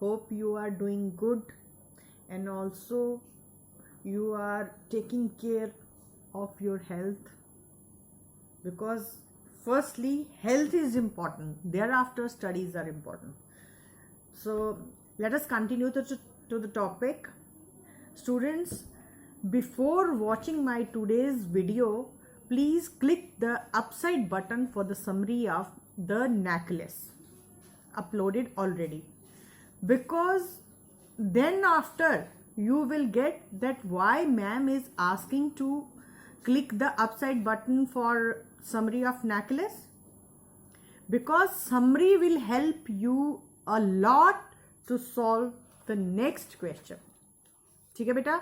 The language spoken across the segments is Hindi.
Hope you are doing good and also you are taking care of your health, because firstly health is important, thereafter studies are important. So let us continue to the topic. Students, before watching my today's video, please click the upside button for the summary of the necklace uploaded already, because then after you will get that why ma'am is asking to click the upside button for summary of necklace, because summary will help you a lot to solve the next question. ठीक है बेटा,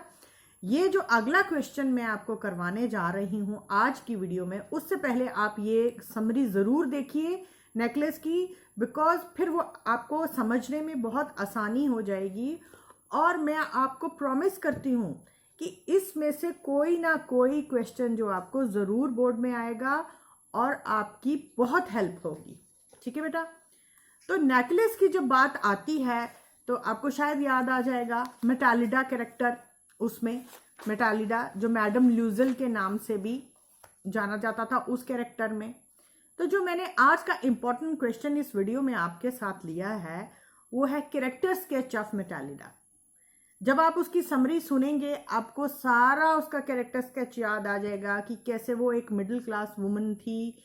ये जो अगला क्वेश्चन मैं आपको करवाने जा रही हूं आज की वीडियो में, उससे पहले आप ये समरी जरूर देखिए नेकलेस की, बिकॉज फिर वो आपको समझने में बहुत आसानी हो जाएगी। और मैं आपको प्रॉमिस करती हूं कि इसमें से कोई ना कोई क्वेश्चन जो आपको जरूर बोर्ड में आएगा और आपकी बहुत हेल्प होगी। ठीक है बेटा, तो नेकलेस की जब बात आती है तो आपको शायद याद आ जाएगा मेटालिडा कैरेक्टर। उसमें मेटालिडा जो मैडम ल्यूजल के नाम से भी जाना जाता था, उस कैरेक्टर में। तो जो मैंने आज का इंपॉर्टेंट क्वेश्चन इस वीडियो में आपके साथ लिया है वो है कैरेक्टर स्केच ऑफ मेटालिडा। जब आप उसकी समरी सुनेंगे आपको सारा उसका कैरेक्टर स्केच याद आ जाएगा कि कैसे वो एक मिडिल क्लास वुमन थी,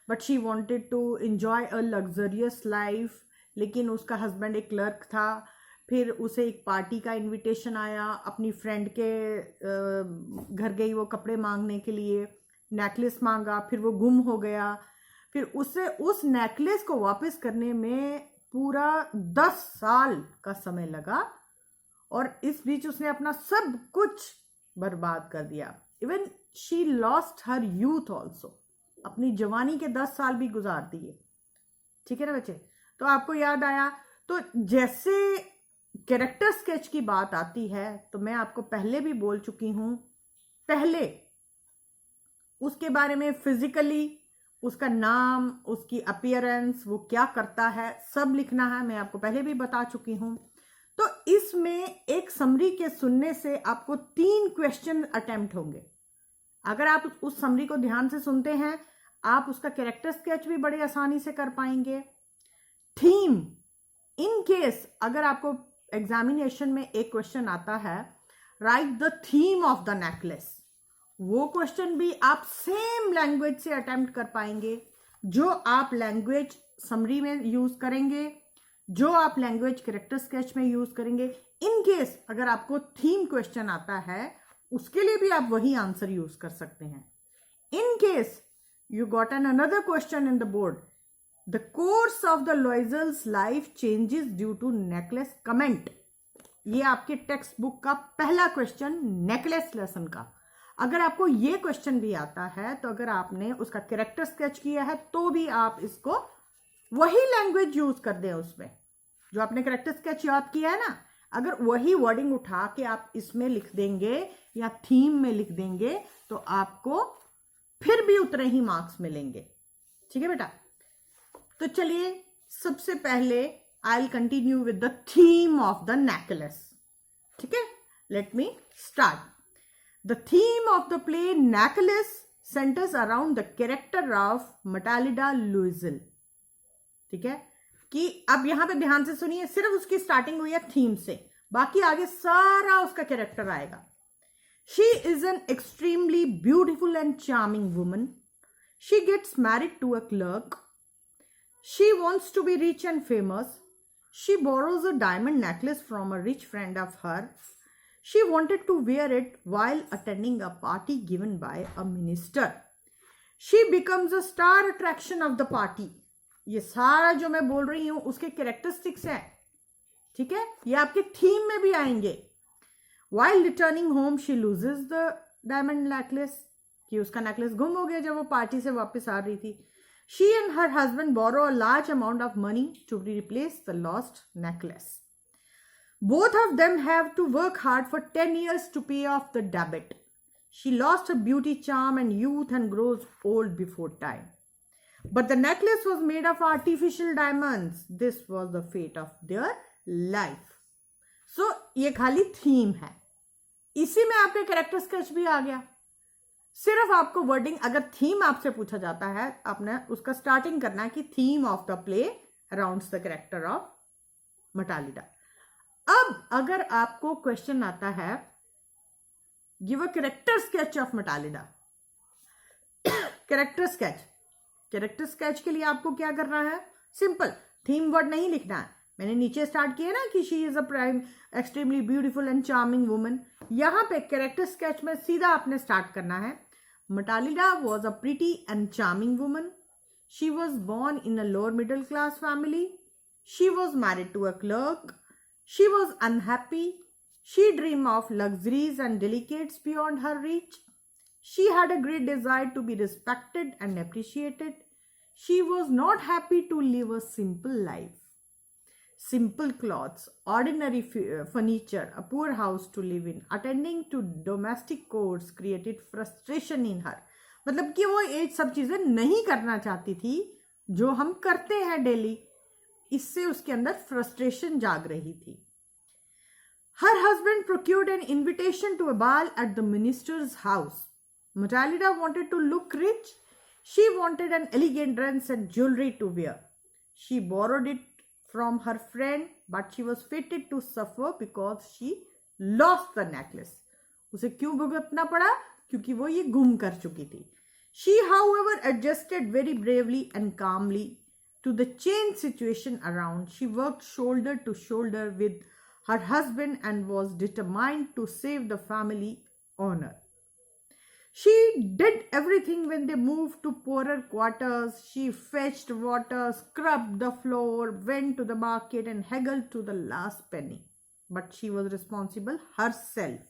but she wanted to enjoy a luxurious life, लेकिन उसका हस्बैंड एक क्लर्क था। फिर उसे एक पार्टी का इनविटेशन आया, अपनी फ्रेंड के घर गई वो कपड़े मांगने के लिए, नेकलेस मांगा, फिर वो गुम हो गया। फिर उसे उस नेकलेस को वापस करने में पूरा 10 साल का समय लगा और इस बीच उसने अपना सब कुछ बर्बाद कर दिया। Even she lost her youth also, अपनी जवानी के 10 साल भी गुजार दिए। ठीक है ना बच्चे, तो आपको याद आया। तो जैसे कैरेक्टर स्केच की बात आती है तो मैं आपको पहले भी बोल चुकी हूं, पहले उसके बारे में फिजिकली उसका नाम, उसकी अपीयरेंस, वो क्या करता है, सब लिखना है। मैं आपको पहले भी बता चुकी हूं। तो इसमें एक समरी के सुनने से आपको 3 क्वेश्चन अटेम्प्ट होंगे। अगर आप उस समरी को ध्यान से सुनते हैं आप उसका कैरेक्टर स्केच भी बड़े आसानी से कर पाएंगे। थीम, इन केस अगर आपको एग्जामिनेशन में एक क्वेश्चन आता है right the theme of the necklace, वो क्वेश्चन भी आप सेम लैंग्वेज से अटेम्प्ट कर पाएंगे जो आप लैंग्वेज समरी में यूज करेंगे, जो आप लैंग्वेज कैरेक्टर स्केच में यूज करेंगे। इन केस अगर आपको थीम क्वेश्चन आता है उसके लिए भी आप वही आंसर यूज कर सकते हैं। In case you got an another question in the board, the course of the Loisel's life changes due to necklace, comment. ये आपके टेक्स्ट बुक का पहला क्वेश्चन नेकलेस लेसन का। अगर आपको ये क्वेश्चन भी आता है तो अगर आपने उसका कैरेक्टर स्केच किया है तो भी आप इसको वही लैंग्वेज यूज कर दें, उसमें जो आपने कैरेक्टर स्केच याद किया है ना, अगर वही वर्डिंग उठा के आप इसमें लिख देंगे या थीम में लिख देंगे तो आपको फिर भी उतने ही मार्क्स मिलेंगे। ठीक है बेटा, तो चलिए सबसे पहले I will continue with the theme of the necklace. ठीक है, let me start. The theme of the play necklace centers around the character of Mathilda Loisel. ठीक है, कि अब यहां पे ध्यान से सुनिए, सिर्फ उसकी स्टार्टिंग हुई है थीम से, बाकी आगे सारा उसका कैरेक्टर आएगा। She is an extremely beautiful and charming woman. She gets married to a clerk. She wants to be rich and famous. She borrows a diamond necklace from a rich friend of her. She wanted to wear it while attending a party given by a minister. She becomes a star attraction of the party. ये सारा जो मैं बोल रही हूं उसके कैरेक्टरिस्टिक्स हैं। ठीक है, ये आपके थीम में भी आएंगे। While returning home, she loses the diamond necklace, कि उसका नेकलेस गुम हो गया जब वो पार्टी से वापस आ रही थी। She and her husband borrow a large amount of money to replace the lost necklace. Both of them have to work hard for 10 years to pay off the debt. She lost her beauty, charm and youth and grows old before time. But the necklace was made of artificial diamonds. This was the fate of their life. So ये खाली थीम है, इसी में आपके कैरेक्टर स्केच भी आ गया। सिर्फ आपको वर्डिंग, अगर थीम आपसे पूछा जाता है, आपने उसका स्टार्टिंग करना है कि theme of the play arounds the character of Mathilda. अब अगर आपको क्वेश्चन आता है give a character sketch of Mathilda, character sketch, character sketch के लिए आपको क्या करना है? सिंपल, थीम वर्ड नहीं लिखना है। मैंने नीचे स्टार्ट किया ना कि she is a prime extremely beautiful and charming woman. यहां पे कैरेक्टर स्केच में सीधा आपने स्टार्ट करना है। Mathilda was a pretty and charming woman. She was born in a lower middle class family. She was married to a clerk. She was unhappy. She dream of luxuries and delicacies beyond her reach. She had a great desire to be respected and appreciated. She was not happy to live a simple life. Simple clothes, ordinary furniture, a poor house to live in, attending to domestic chores created frustration in her. मतलब कि वो ये सब चीज़ें नहीं करना चाहती थी जो हम करते हैं डेली, इससे उसके अंदर फ्रस्ट्रेशन जाग रही थी. Her husband procured an invitation to a ball at the minister's house. Matilda wanted to look rich. She wanted an elegant dress and jewelry to wear. She borrowed it from her friend, but she was fated to suffer because she lost the necklace. उसे क्यों भुगतना पड़ा? क्योंकि वो ये गुम कर चुकी थी. She, however, adjusted very bravely and calmly to the changed situation around. She worked shoulder to shoulder with her husband and was determined to save the family honor. She did everything when they moved to poorer quarters. She fetched water, scrubbed the floor, went to the market and haggled to the last penny. But she was responsible herself.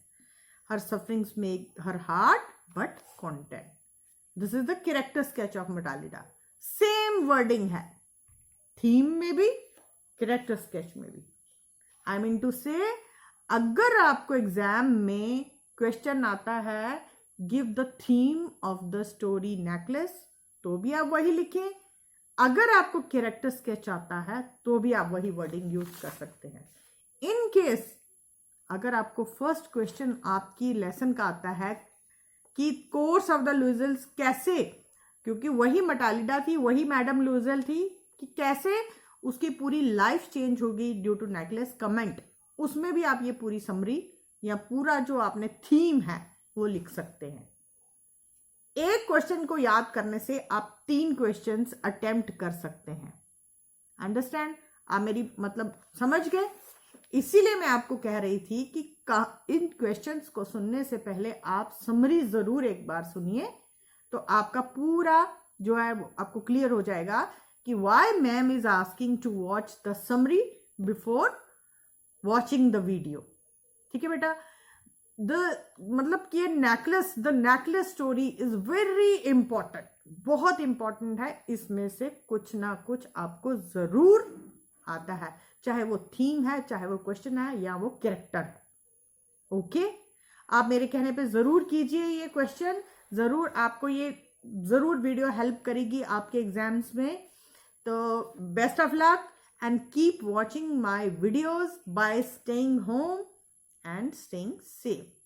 Her sufferings made her hard but content. This is the character sketch of Matilda. Same wording है, theme में भी, character sketch में भी. I mean to say, अगर आपको एग्जाम में क्वेश्चन आता है give the theme of the story necklace, तो भी आप वही लिखें. अगर आपको कैरेक्टर स्केच आता है तो भी आप वही वर्डिंग यूज कर सकते हैं. इन केस अगर आपको फर्स्ट क्वेश्चन आपकी लेसन का आता है कि कोर्स ऑफ द लुइजल्स कैसे, क्योंकि वही मटालिडा थी, वही मैडम लुइजल थी, कि कैसे उसकी पूरी लाइफ चेंज होगी ड्यू टू नेकलेस कमेंट, उसमें भी आप ये पूरी समरी या पूरा जो आपने थीम है वो लिख सकते हैं. एक क्वेश्चन को याद करने से आप 3 क्वेश्चंस अटेम्प्ट कर सकते हैं. अंडरस्टैंड? आप मेरी मतलब समझ गए? इसीलिए मैं आपको कह रही थी कि इन क्वेश्चंस को सुनने से पहले आप समरी जरूर एक बार सुनिए, तो आपका पूरा जो है वो आपको क्लियर हो जाएगा कि why ma'am is asking to watch the summary before watching the video. ठीक है बेटा? मतलब कि the necklace story is very important, बहुत इंपॉर्टेंट है. इसमें से कुछ ना कुछ आपको जरूर आता है, चाहे वो थीम है, चाहे वो क्वेश्चन है, या वो कैरेक्टर है. ओके, आप मेरे कहने पे जरूर कीजिए ये क्वेश्चन, जरूर आपको ये जरूर वीडियो हेल्प करेगी आपके एग्जाम्स में. तो best of luck and keep watching my videos by staying home and staying safe.